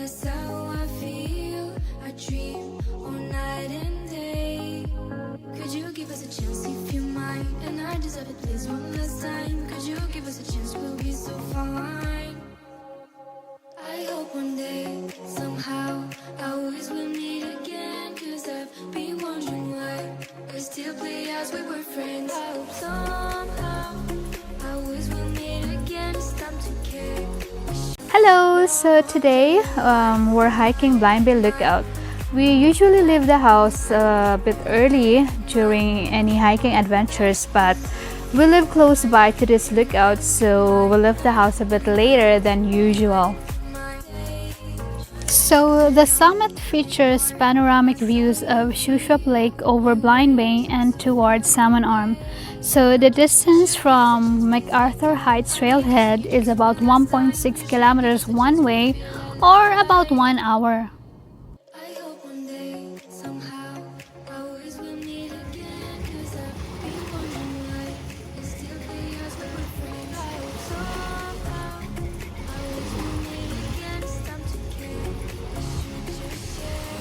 That's how I feel. I dream all night and day. Could you give us a chance if you mind? And I deserve it, please, one last time. Could you give us a chance? We'll be so fine. I hope one day, somehow, I always will meet again. Cause I've been wondering why we still play as we were friends. I hope somehow, I always will meet again. It's time to care. Hello! So today we're hiking Blind Bay Lookout. We usually leave the house a bit early during any hiking adventures, but we live close by to this lookout, so we left the house a bit later than usual. So the summit features panoramic views of Shuswap Lake over Blind Bay and towards Salmon Arm. So the distance from McArthur Heights Trailhead is about 1.6 kilometers one way, or about 1 hour. I hope one day, somehow, I always will meet again. Cause I've been wondering why we still play as we were friends. I hope somehow, I always will meet again. It's time to care. We should just share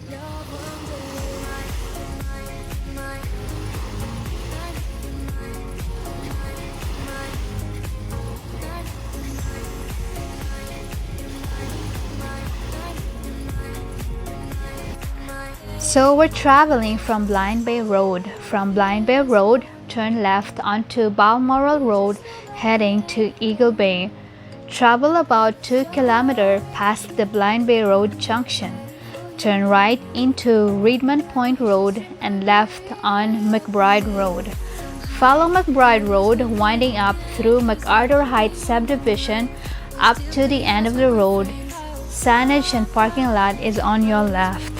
love one day. Mine. So we're traveling from Blind Bay Road. From Blind Bay Road, turn left onto Balmoral Road heading to Eagle Bay. Travel about 2 kilometers past the Blind Bay Road junction. Turn right into Redmond Point Road and left on McBride Road. Follow McBride Road winding up through McArthur Heights subdivision up to the end of the road. Signage and parking lot is on your left.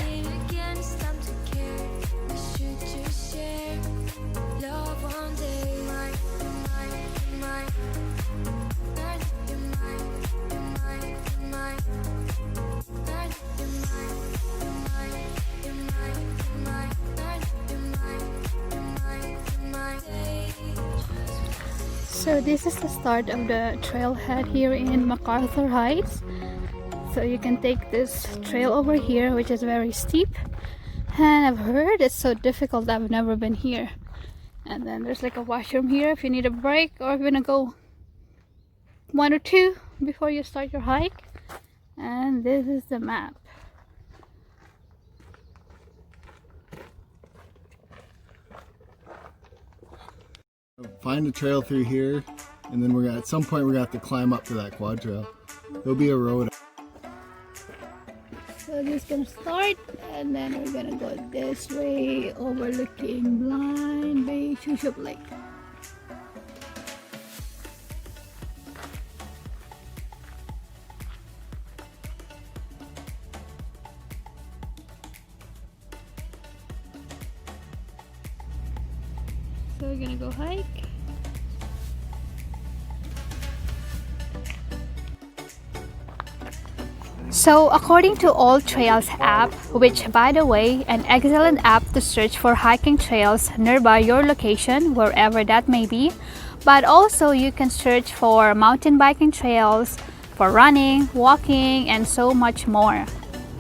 So this is the start of the trailhead here in McArthur Heights. So you can take this trail over here, which is very steep, and I've heard it's so difficult. I've never been here. And then there's like a washroom here if you need a break, or if you wanna go 1 or 2 before you start your hike. And this is the map. Find a trail through here, and then at some point we're gonna have to climb up to that quad trail. There'll be a road. So this is gonna start, and then we're gonna go this way, overlooking Blind Bay Shuswap Lake. So we're gonna go hike. So according to All Trails app, which by the way, an excellent app to search for hiking trails nearby your location, wherever that may be, but also you can search for mountain biking trails, for running, walking, and so much more.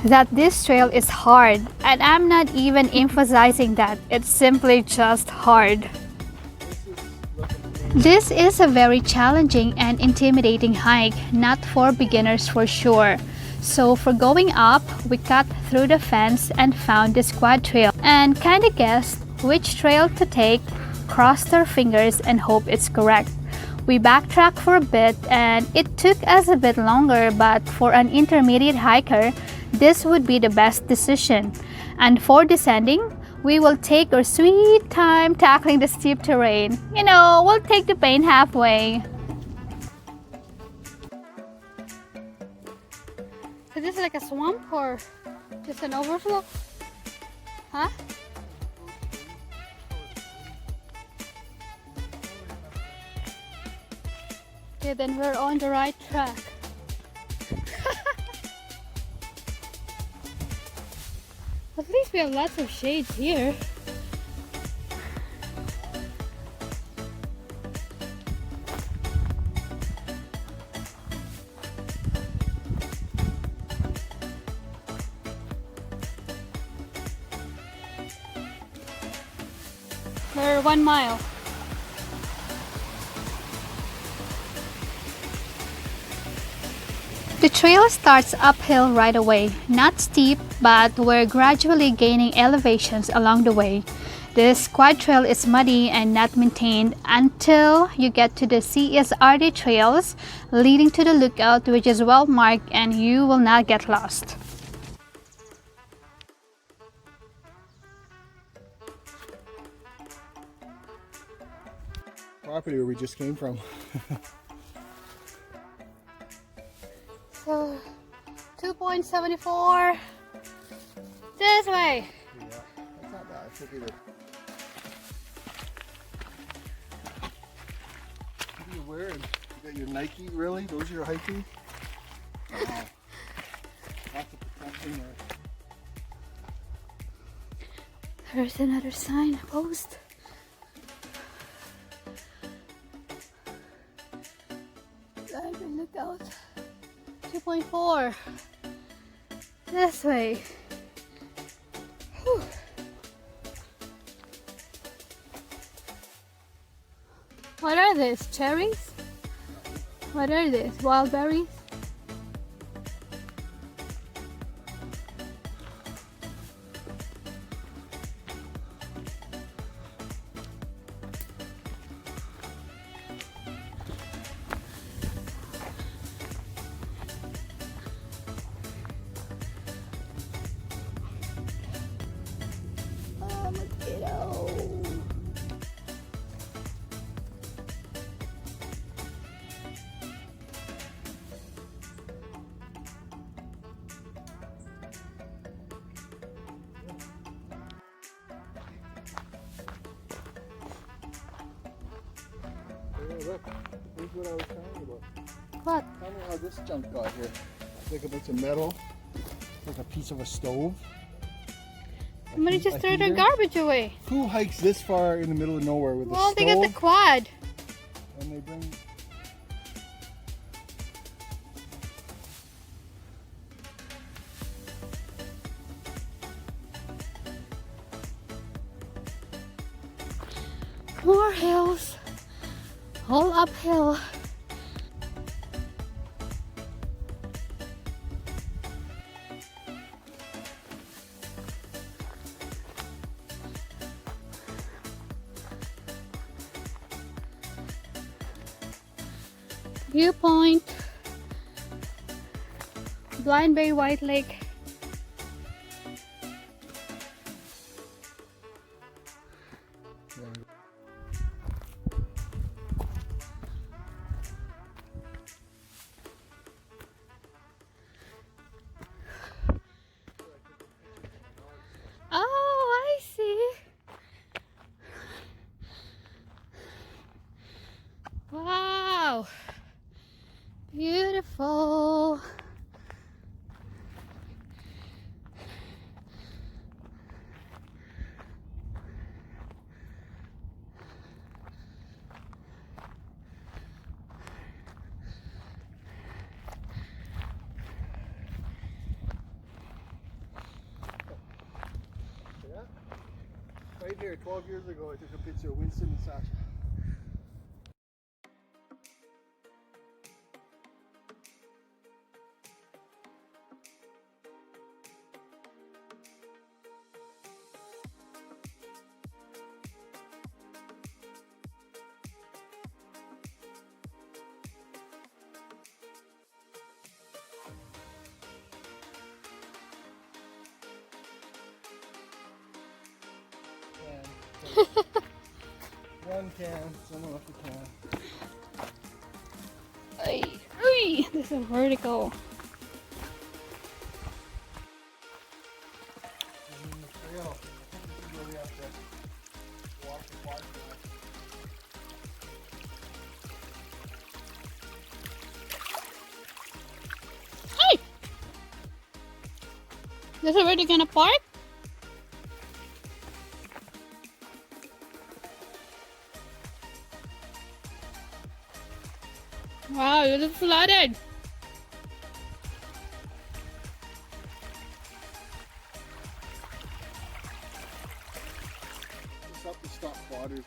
That this trail is hard, and I'm not even emphasizing that, it's simply just hard. This is a very challenging and intimidating hike, not for beginners for sure. So for going up, we cut through the fence and found this quad trail and kinda guessed which trail to take, crossed our fingers and hope it's correct. We backtracked for a bit and it took us a bit longer, but for an intermediate hiker, this would be the best decision. And for descending, we will take our sweet time tackling the steep terrain. You know, we'll take the pain halfway. So this is like a swamp or just an overflow? Huh? Okay, then we're on the right track. At least we have lots of shades here. We're 1 mile. The trail starts uphill right away, not steep, but we're gradually gaining elevations along the way. This quad trail is muddy and not maintained until you get to the CSRD trails leading to the lookout, which is well marked and you will not get lost. Property where we just came from. So 2.74 this way. Yeah, that's not bad. Should be there. What are you wearing? You got your Nike, really? Those are your hiking? Wow. Lots of protection there. There's another sign post. Look out. 2.4 this way. Whew. What are these? Cherries? What are these? Wild berries? Look, here's what I was telling you about. What? Tell me how this junk got here. It's like a bunch of metal. It's like a piece of a stove. Somebody just threw their garbage away. Who hikes this far in the middle of nowhere with a Well, stove? they got the quad. And they bring... More hills. All uphill. Viewpoint. Blind Bay White Lake. Oh, I see. Wow. Beautiful. Yeah. Right here, 12 years ago, I took a picture of Winston and Sasha. One can, someone left a can. Ay, ay, this is vertical. And the trail, I think this is where we have to walk the quad trail. Hey! This is where they're gonna park? Wow, you look flooded. This up to stop spotters.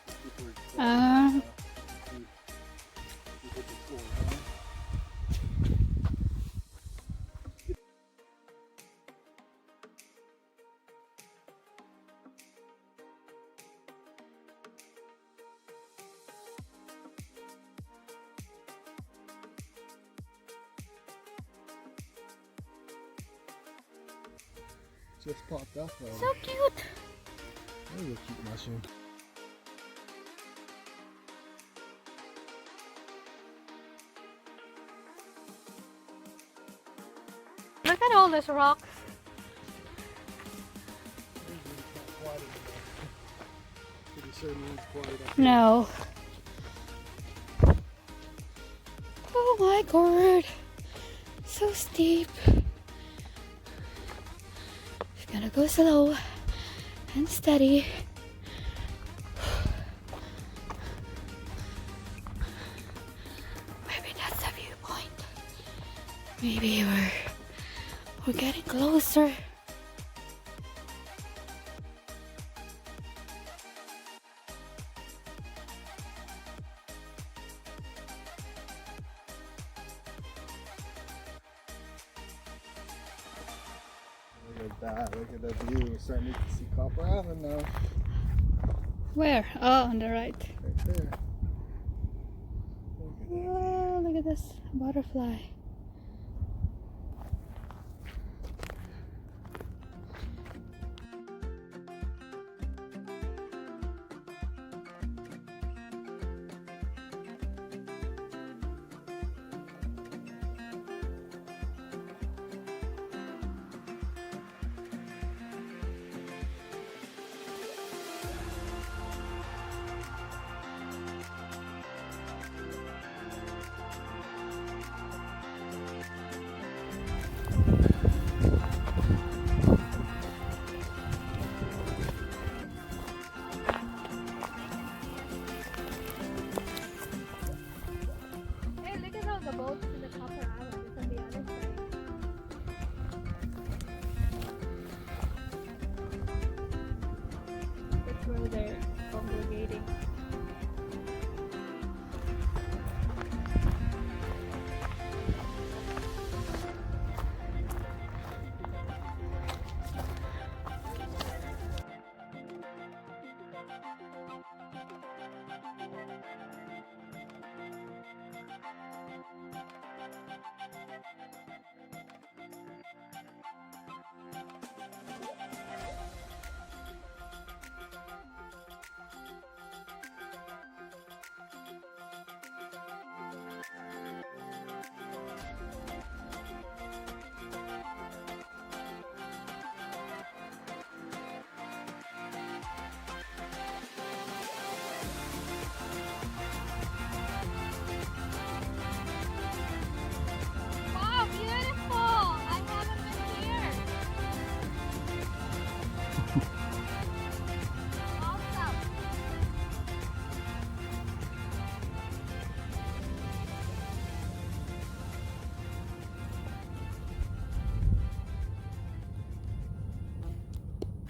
Just popped up. So cute. That is a cute mushroom. Look at all these rocks. Pretty certain it's quiet up. No. Oh my god. So steep. Gotta go slow and steady. Maybe that's the viewpoint. Maybe we're getting closer. Look at that, look at the view. We're starting to see Copper Island now. Where? Oh, on the right. Right there. Oh, look at this butterfly. The boats in the Copper Island is on the other side. That's where they're congregating.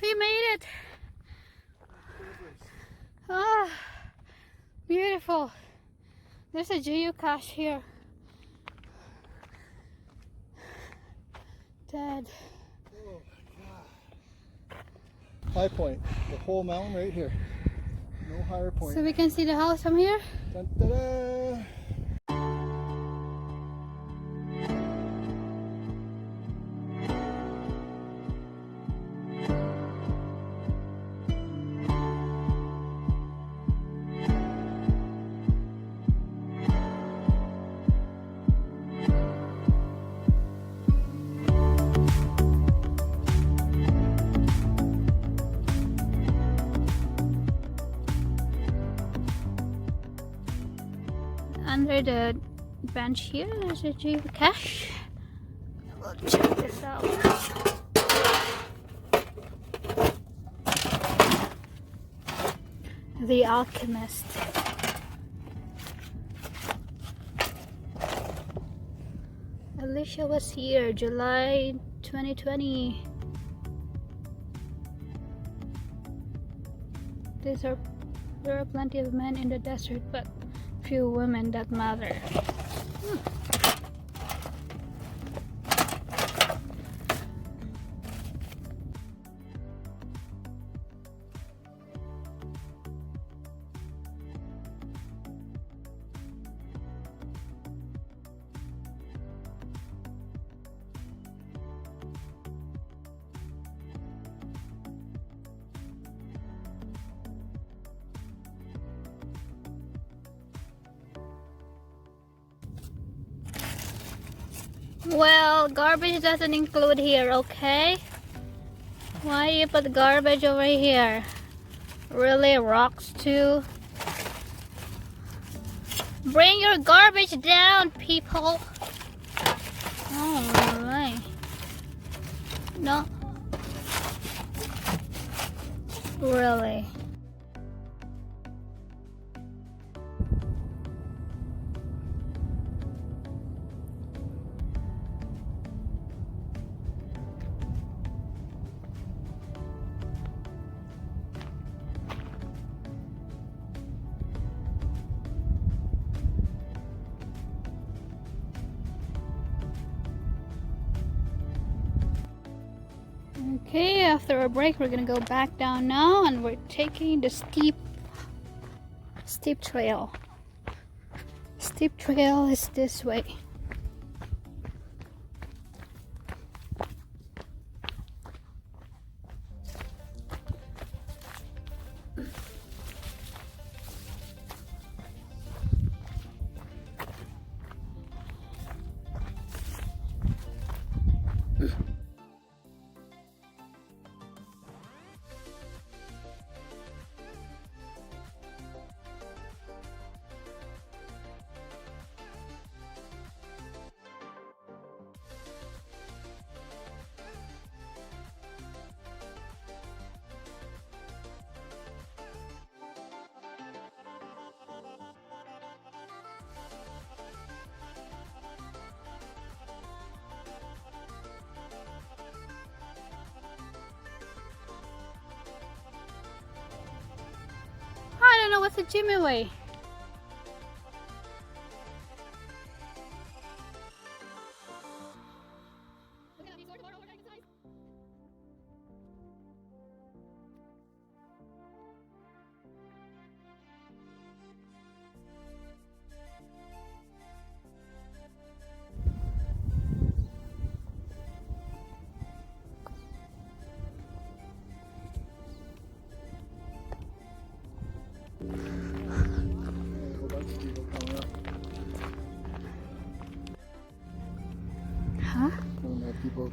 We made it! Ah, beautiful. There's a geocache here. Dad. Oh my God. High point. The whole mountain right here. No higher point. So we can see the house from here? Dun, da, da. Under the bench here, there's a geocache. We'll check this out. The Alchemist. Alicia was here, July 2020. There are plenty of men in the desert, but few women that matter. Well, garbage doesn't include here, okay? Why you put garbage over here? Really, rocks too? Bring your garbage down, people! Oh my. No. Really. Okay, after a break, we're gonna go back down now, and we're taking the steep trail. Steep trail is this way. I don't know what's the Jimmy way. Huh? People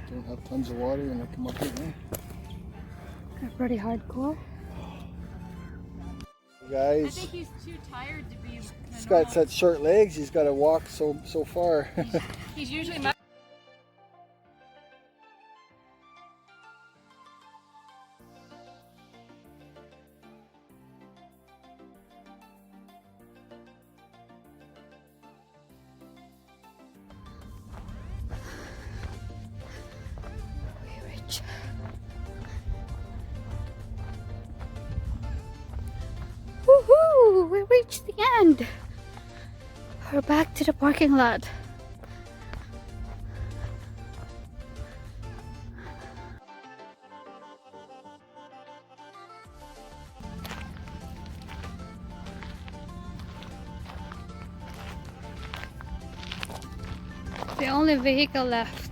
don't have tons of water and they come up here, man. They're pretty hardcore. Guys, I think he's too tired to be. he's got such short legs. He's got to walk so far. He's usually much. Woohoo! We reached the end. We're back to the parking lot. The only vehicle left.